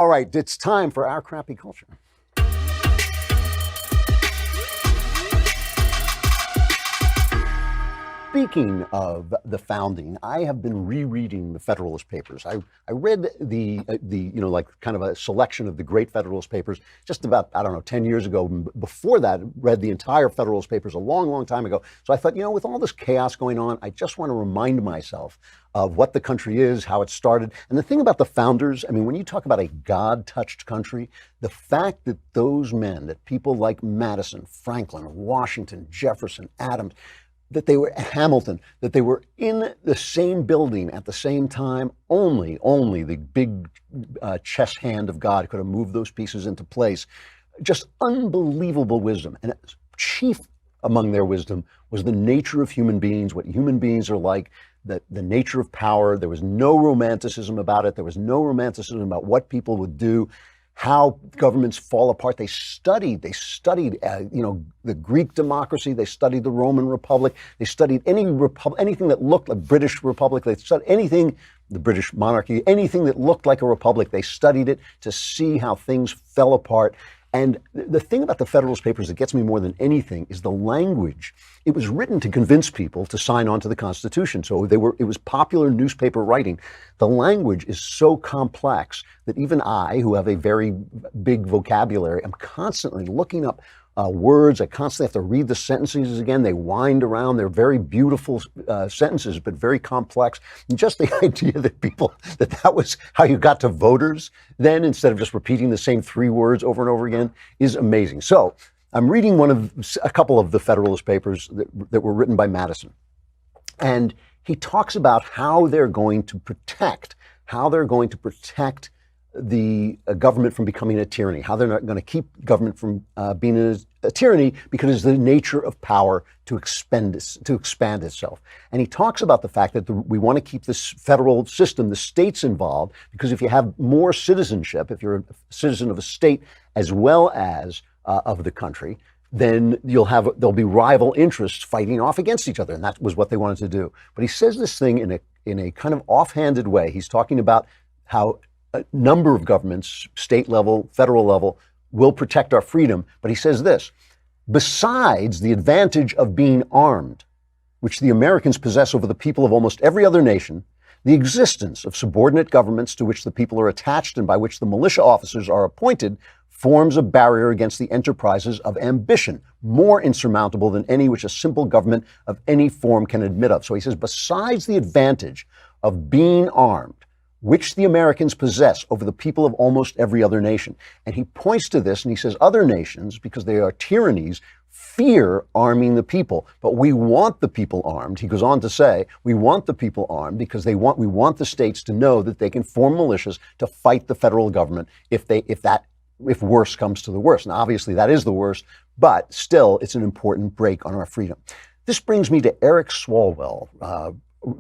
All right, it's time for our crappy culture. Speaking of the founding, I have been rereading the Federalist Papers. I read the like kind of a selection of the great Federalist Papers just about, 10 years ago. Before that, read the entire Federalist Papers a long, long time ago. So I thought, with all this chaos going on, I just want to remind myself of what the country is, how it started. And the thing about the founders, when you talk about a God-touched country, the fact that those men, that people like Madison, Franklin, Washington, Jefferson, Adams, that they were Hamilton, that they were in the same building at the same time, only the big chess hand of God could have moved those pieces into place. Just unbelievable wisdom. And chief among their wisdom was the nature of human beings, what human beings are like, the nature of power. There was no romanticism about it. There was no romanticism about what people would do, how governments fall apart. They studied, the Greek democracy. They studied the Roman Republic. They studied anything that looked like British Republic. They studied anything, the British monarchy, anything that looked like a republic. They studied it to see how things fell apart. And the thing about the Federalist Papers that gets me more than anything is the language. It was written to convince people to sign on to the Constitution. So it was popular newspaper writing. The language is so complex that even I, who have a very big vocabulary, am constantly looking up words. I constantly have to read the sentences again. They wind around. They're very beautiful sentences, but very complex. And just the idea that that was how you got to voters then, instead of just repeating the same three words over and over again, is amazing. So I'm reading a couple of the Federalist Papers that were written by Madison. And he talks about how they're going to protect the government from becoming a tyranny, how they're not going to keep government from being a tyranny, because it's the nature of power to expand itself. And he talks about the fact that we want to keep this federal system, the states involved, because if you have more citizenship, if you're a citizen of a state as well as of the country, then there'll be rival interests fighting off against each other. And that was what they wanted to do. But he says this thing in a kind of offhanded way. He's talking about how a number of governments, state level, federal level, will protect our freedom. But he says this: besides the advantage of being armed, which the Americans possess over the people of almost every other nation, the existence of subordinate governments to which the people are attached and by which the militia officers are appointed forms a barrier against the enterprises of ambition, more insurmountable than any which a simple government of any form can admit of. So he says, besides the advantage of being armed, which the Americans possess over the people of almost every other nation. And he points to this and he says, other nations, because they are tyrannies, fear arming the people. But we want the people armed. He goes on to say, we want the people armed because we want the states to know that they can form militias to fight the federal government if worse comes to the worst. Now, obviously that is the worst, but still it's an important break on our freedom. This brings me to Eric Swalwell.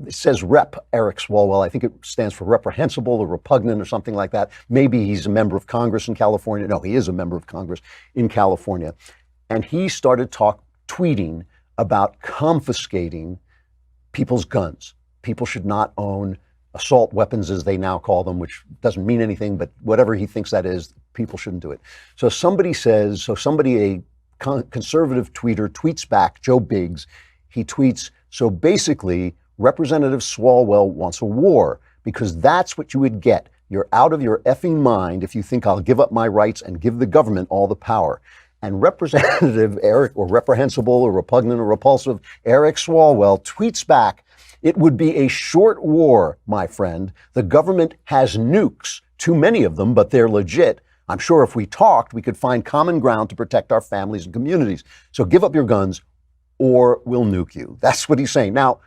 It says Rep. Eric Swalwell. I think it stands for reprehensible or repugnant or something like that. Maybe he's a member of Congress in California. No, he is a member of Congress in California. And he started tweeting about confiscating people's guns. People should not own assault weapons, as they now call them, which doesn't mean anything, but whatever he thinks that is, people shouldn't do it. So a conservative tweeter tweets back, Joe Biggs. He tweets, so basically, Representative Swalwell wants a war, because that's what you would get. You're out of your effing mind if you think I'll give up my rights and give the government all the power. And Representative Eric, or reprehensible or repugnant or repulsive, Eric Swalwell tweets back, it would be a short war, my friend. The government has nukes, too many of them, but they're legit. I'm sure if we talked, we could find common ground to protect our families and communities. So give up your guns or we'll nuke you. That's what he's saying. Now,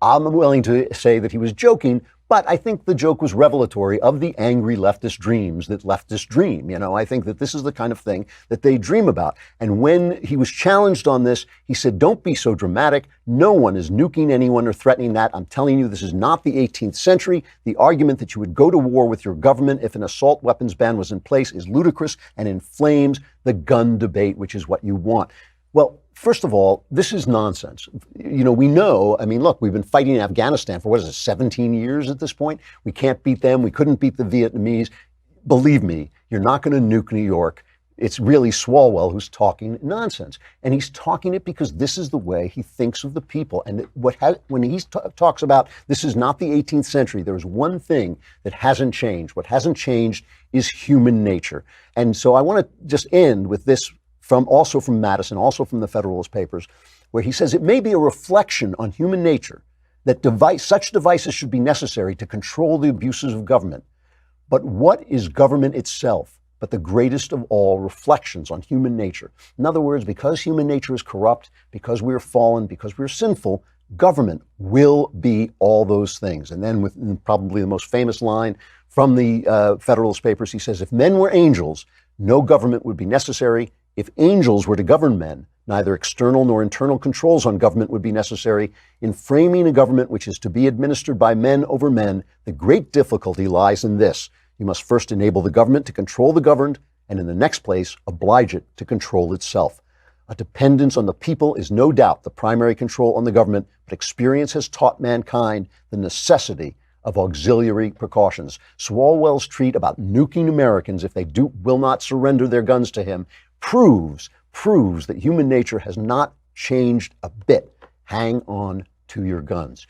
I'm willing to say that he was joking, but I think the joke was revelatory of the angry leftist dreams that leftists dream. I think that this is the kind of thing that they dream about. And when he was challenged on this, he said, don't be so dramatic. No one is nuking anyone or threatening that. I'm telling you, this is not the 18th century. The argument that you would go to war with your government if an assault weapons ban was in place is ludicrous and inflames the gun debate, which is what you want. Well, first of all, this is nonsense. We know, look, we've been fighting in Afghanistan for, 17 years at this point? We can't beat them. We couldn't beat the Vietnamese. believe me, you're not going to nuke New York. It's really Swalwell who's talking nonsense. And he's talking it because this is the way he thinks of the people. And when he talks about this is not the 18th century, there is one thing that hasn't changed. What hasn't changed is human nature. And so I want to just end with this also from Madison, also from the Federalist Papers, where he says it may be a reflection on human nature that such devices should be necessary to control the abuses of government. But what is government itself but the greatest of all reflections on human nature? In other words, because human nature is corrupt, because we're fallen, because we're sinful, government will be all those things. And then with probably the most famous line from the Federalist Papers, he says, if men were angels, no government would be necessary. If angels were to govern men, neither external nor internal controls on government would be necessary. In framing a government which is to be administered by men over men, the great difficulty lies in this. You must first enable the government to control the governed, and in the next place, oblige it to control itself. A dependence on the people is no doubt the primary control on the government, but experience has taught mankind the necessity of auxiliary precautions. Swalwell's treat about nuking Americans if they will not surrender their guns to him proves that human nature has not changed a bit. Hang on to your guns.